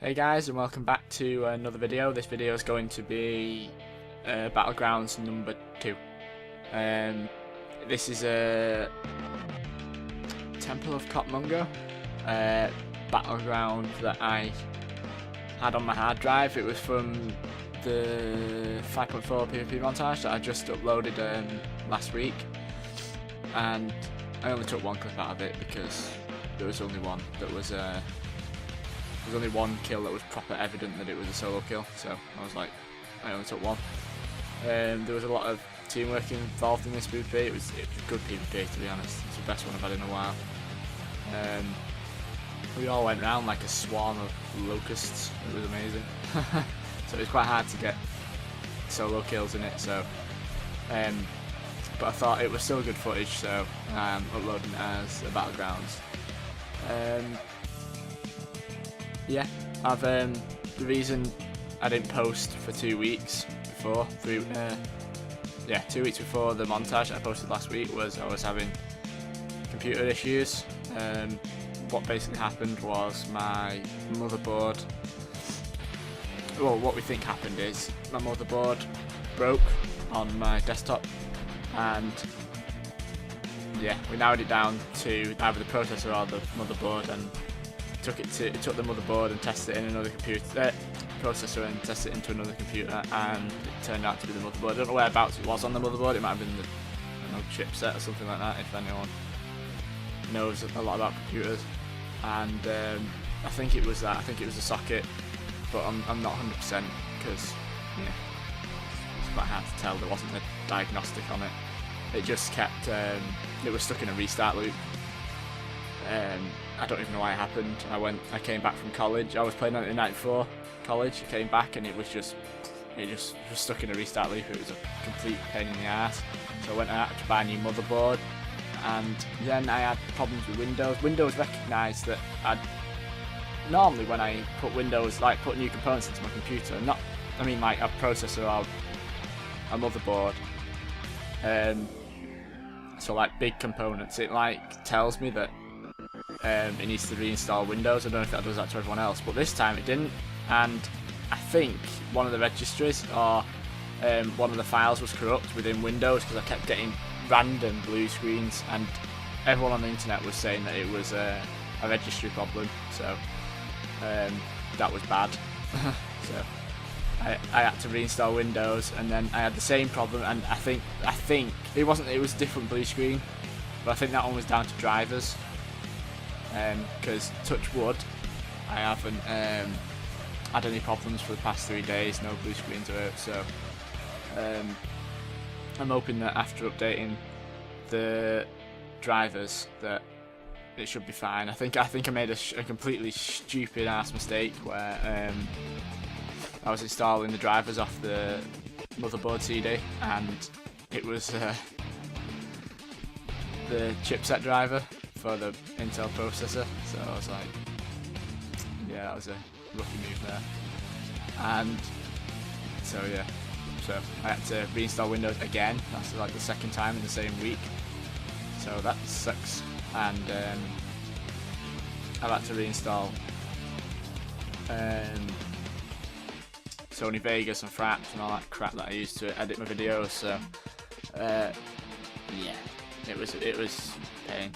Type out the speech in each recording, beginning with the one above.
Hey guys, and welcome back to another video. This video is going to be Battlegrounds number 2. This is a Temple of Kotmogu Battleground that I had on my hard drive. It was from the 5.4 PvP montage that I just uploaded last week, and I only took one clip out of it because there was only one that was there's only one kill that was proper evident that it was a solo kill, so I was like, I only took one. There was a lot of teamwork involved in this PvP. It was good PvP, to be honest. It's the best one I've had in a while. We all went around like a swarm of locusts. It was amazing. So it was quite hard to get solo kills in it. So, but I thought it was still good footage, so I'm uploading it as a Battlegrounds. Yeah, the reason I didn't post for 2 weeks before, 2 weeks before the montage I posted last week was I was having computer issues. What basically happened was my motherboard, well, what we think happened is my motherboard broke on my desktop, and yeah, we narrowed it down to either the processor or the motherboard, and took the motherboard and tested it in another processor and tested it into another computer, and it turned out to be the motherboard. I don't know whereabouts it was on the motherboard. It might have been the chipset or something like that, if anyone knows a lot about computers. And I think it was that. I think it was the socket, but I'm not 100% because it's quite hard to tell. There wasn't a diagnostic on it. It just kept. It was stuck in a restart loop. I don't even know why it happened. I came back from college. I was playing on it the night before college. I came back and it just was stuck in a restart loop. It was a complete pain in the ass. So I went out to buy a new motherboard, and then I had problems with Windows. Windows recognised that normally when I put Windows, like put new components into my computer, like a processor or a motherboard, so like big components, it like tells me that it needs to reinstall Windows. I don't know if that does that to everyone else, but this time it didn't, and I think one of the registries or one of the files was corrupt within Windows, because I kept getting random blue screens, and everyone on the internet was saying that it was a registry problem, so that was bad. So I had to reinstall Windows, and then I had the same problem, and I think it was a different blue screen, but I think that one was down to drivers. Because touch wood, I haven't had any problems for the past 3 days, no blue screens or out, so I'm hoping that after updating the drivers that it should be fine. I think I made a completely stupid ass mistake where I was installing the drivers off the motherboard CD, and it was the chipset driver for the Intel processor, so I was like, yeah, that was a rookie move there. And so yeah, so I had to reinstall Windows again. That's like the second time in the same week, so that sucks. And I've had to reinstall Sony Vegas and Fraps and all that crap that I used to edit my videos, so yeah, it was pain.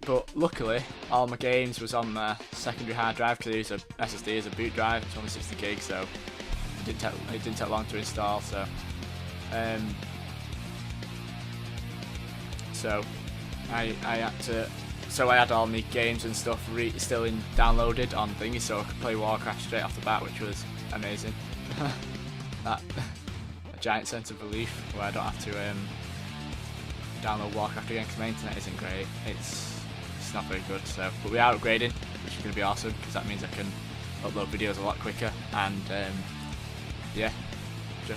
But luckily, all my games was on my secondary hard drive, because I use a SSD as a boot drive. It's only 60 gig, so it didn't take long to install. So, I had all my games and stuff still downloaded on thingy, so I could play Warcraft straight off the bat, which was amazing. That a giant sense of relief where I don't have to download Warcraft again, because my internet isn't great. It's not very good, so, but we are upgrading, which is going to be awesome, because that means I can upload videos a lot quicker, and yeah, I can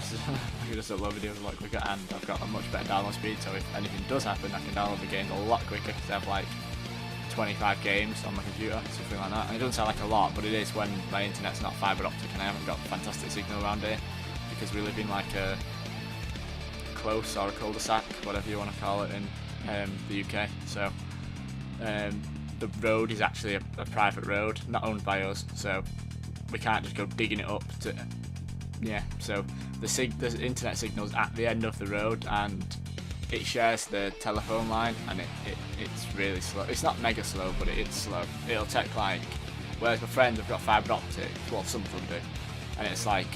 just upload videos a lot quicker, and I've got a much better download speed, so if anything does happen, I can download the games a lot quicker, because I have like 25 games on my computer, something like that. And it doesn't sound like a lot, but it is when my internet's not fibre optic and I haven't got fantastic signal around here, because we live in like a close or a cul-de-sac, whatever you want to call it, in the UK. So the road is actually a private road, not owned by us, so we can't just go digging it up to. Yeah, so the internet signal's at the end of the road, and it shares the telephone line, and it's really slow. It's not mega slow, but it's slow. It'll take like, whereas my friends have got fibre optic, well, some of them do, and it's like,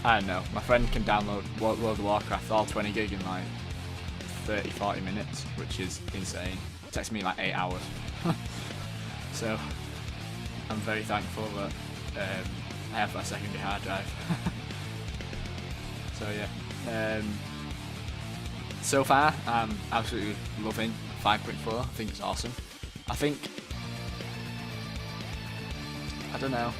I don't know, my friend can download World of Warcraft all 20 gig in like 30-40 minutes, which is insane. It takes me like 8 hours. So I'm very thankful that I have that secondary hard drive. So yeah, so far I'm absolutely loving 5.4. I think it's awesome. I think, I don't know,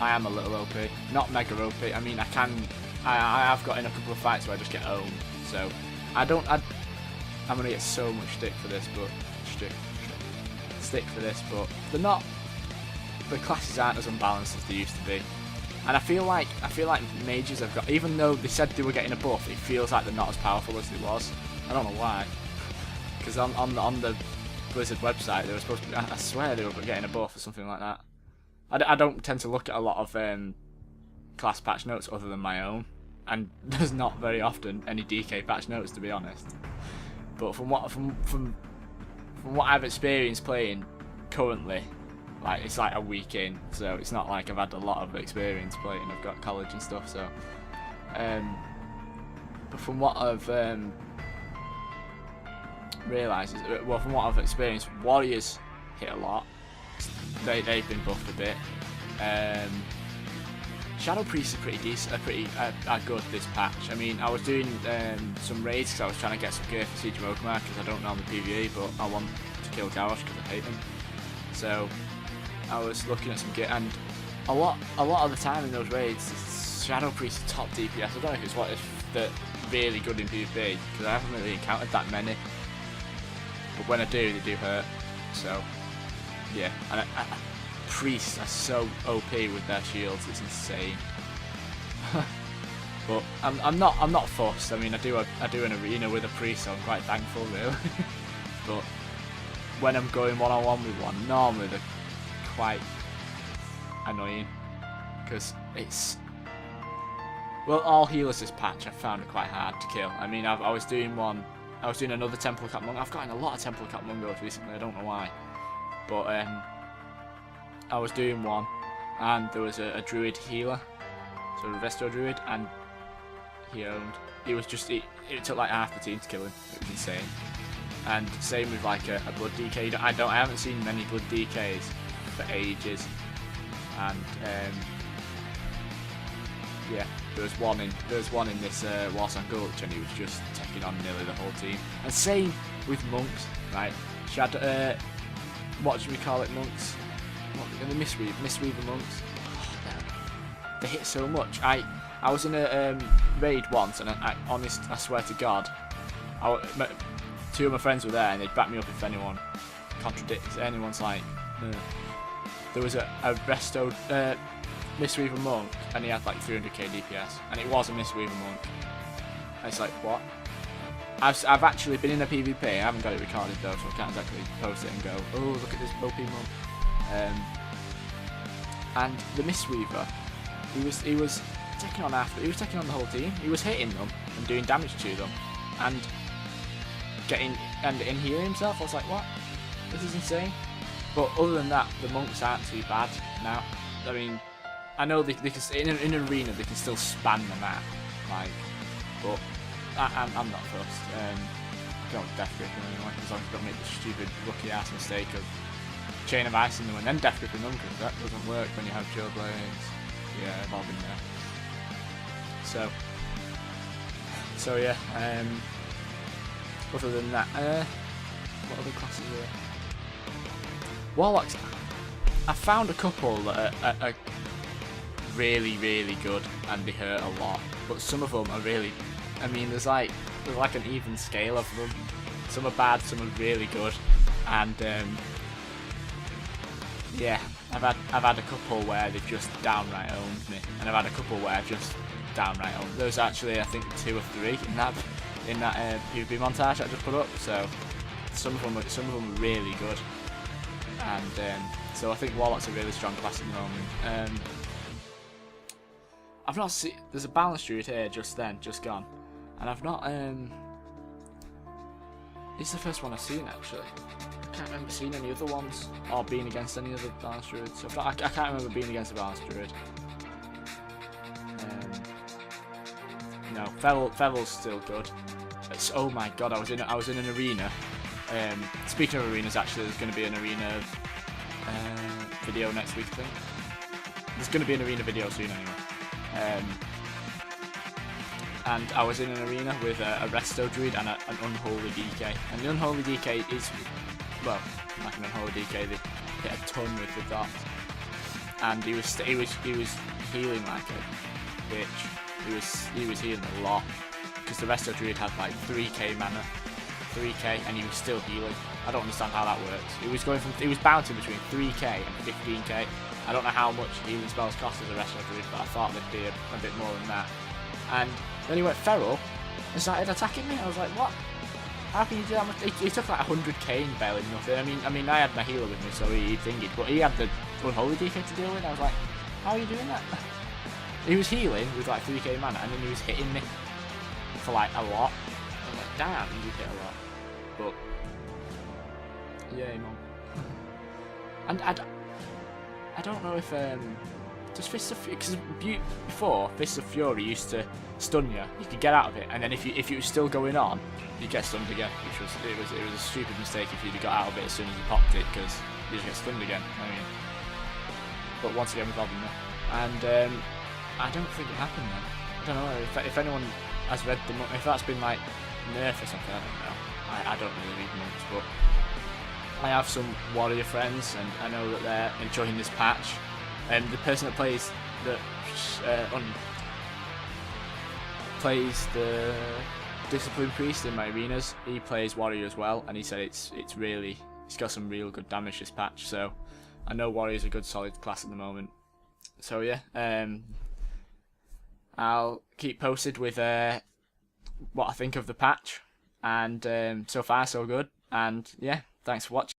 I am a little OP, not mega OP. I mean, I have got in a couple of fights where I just get owned, so I'm gonna get so much stick for this, but they're not. The classes aren't as unbalanced as they used to be, and I feel like mages have got, even though they said they were getting a buff, it feels like they're not as powerful as they was. I don't know why, because on the Blizzard website they were supposed to be, I swear they were getting a buff or something like that. I don't tend to look at a lot of class patch notes other than my own, and there's not very often any DK patch notes, to be honest. But from what I've experienced playing currently, like, it's like a week in, so it's not like I've had a lot of experience playing. I've got college and stuff, so but from what I've realised, well, from what I've experienced, warriors hit a lot. They've been buffed a bit. Shadow priests are pretty decent, are good this patch. I mean, I was doing some raids because I was trying to get some gear for Siege of Oakmar because I don't know the PvE, but I want to kill Garrosh because I hate him. So I was looking at some gear, and a lot of the time in those raids, Shadow priests are top DPS. I don't know if they're really good in PvP because I haven't really encountered that many. But when I do, they do hurt. So yeah, and priests are so OP with their shields, it's insane. But I'm not fussed. I mean, I do an arena with a priest, so I'm quite thankful, really. But when I'm going one-on-one with one, normally they're quite annoying because it's, well, all healers this patch I found it quite hard to kill. I mean, I was doing another Temple Cap Monk. I've gotten a lot of Temple Cap Mungos recently. I don't know why, but I was doing one, and there was a druid healer, so a resto druid, and he owned. It was just, it took like half the team to kill him. It was insane. And same with like a blood DK. I haven't seen many blood DKs for ages. And yeah, there was one in this Warsong Gulch, and he was just taking on nearly the whole team. And same with monks, right? Shadow, what should we call it, monks? The Mistweaver monks. Oh, they hit so much. I was in a raid once, and I swear to God, two of my friends were there, and they'd back me up if anyone contradicts. Anyone's like, there was a resto Mistweaver monk, and he had like 300k DPS, and it was a Mistweaver monk. And it's like, what? I've actually been in a PvP. I haven't got it recorded though, so I can't exactly post it and go, oh, look at this OP monk. And the Mistweaver, he was taking on the whole team. He was hitting them and doing damage to them, and healing himself. I was like, what? This is insane. But other than that, the monks aren't too bad now. I mean, I know they can, in an arena they can still span the map, like, but I'm not fussed. Don't death grip them anyway, as long as I don't make the stupid rookie ass mistake of chain of ice in them and then death gripping them, because that doesn't work when you have shield blades. Yeah, I've all been there. So yeah. Other than that, what other classes are there? Warlocks. I found a couple that are really, really good, and they hurt a lot. But some of them are really. I mean, there's like an even scale of them. Some are bad, some are really good, and yeah, I've had a couple where they've just downright owned me, and I've had a couple where I've just downright owned. There's actually, I think, 2 or 3 in that PvP montage I just put up. So some of them are really good, and so I think Warlock's a really strong class at the moment. I've not seen. There's a balanced druid here just gone, and I've not. It's the first one I've seen actually. I can't remember seeing any other ones or being against any other balanced druids. I can't remember being against a balanced druid. No, Fevel's still good. Oh my god, I was in an arena. Speaking of arenas, actually, there's going to be an arena video next week, I think. There's going to be an arena video soon anyway. And I was in an arena with a resto druid and an unholy DK. And the unholy DK is, well, like an unholy DK, they hit a ton with the dot. And he was healing like a bitch. He was healing a lot because the resto druid had like 3k mana, 3k, and he was still healing. I don't understand how that works. He was bouncing between 3k and 15k. I don't know how much healing spells cost as a resto druid, but I thought they'd be a bit more than that. And then he went feral and started attacking me. I was like, what? How can you do that much? He took like 100k and barely nothing. I mean, I had my healer with me, so he thingied, but he had the unholy DK to deal with. I was like, how are you doing that? He was healing with like 3k mana, and then he was hitting me for like a lot. I was like, damn, you hit a lot. But yeah, man. And I don't know if does Fists of Fury, because before Fists of Fury used to stun you, you could get out of it, and then if it was still going on, you get stunned again, which was it was a stupid mistake if you'd got out of it as soon as you popped it, because you just get stunned again. I mean, but once again with Robin, and I don't think it happened then. I don't know if anyone has read if that's been like nerf or something. I don't know. I don't really read much, but I have some warrior friends, and I know that they're enjoying this patch. And the person that plays the Discipline Priest in my arenas, he plays warrior as well, and he said it's got some real good damage this patch. So I know warrior's a good solid class at the moment. So yeah, I'll keep posted with what I think of the patch, and so far so good. And yeah, thanks for watching.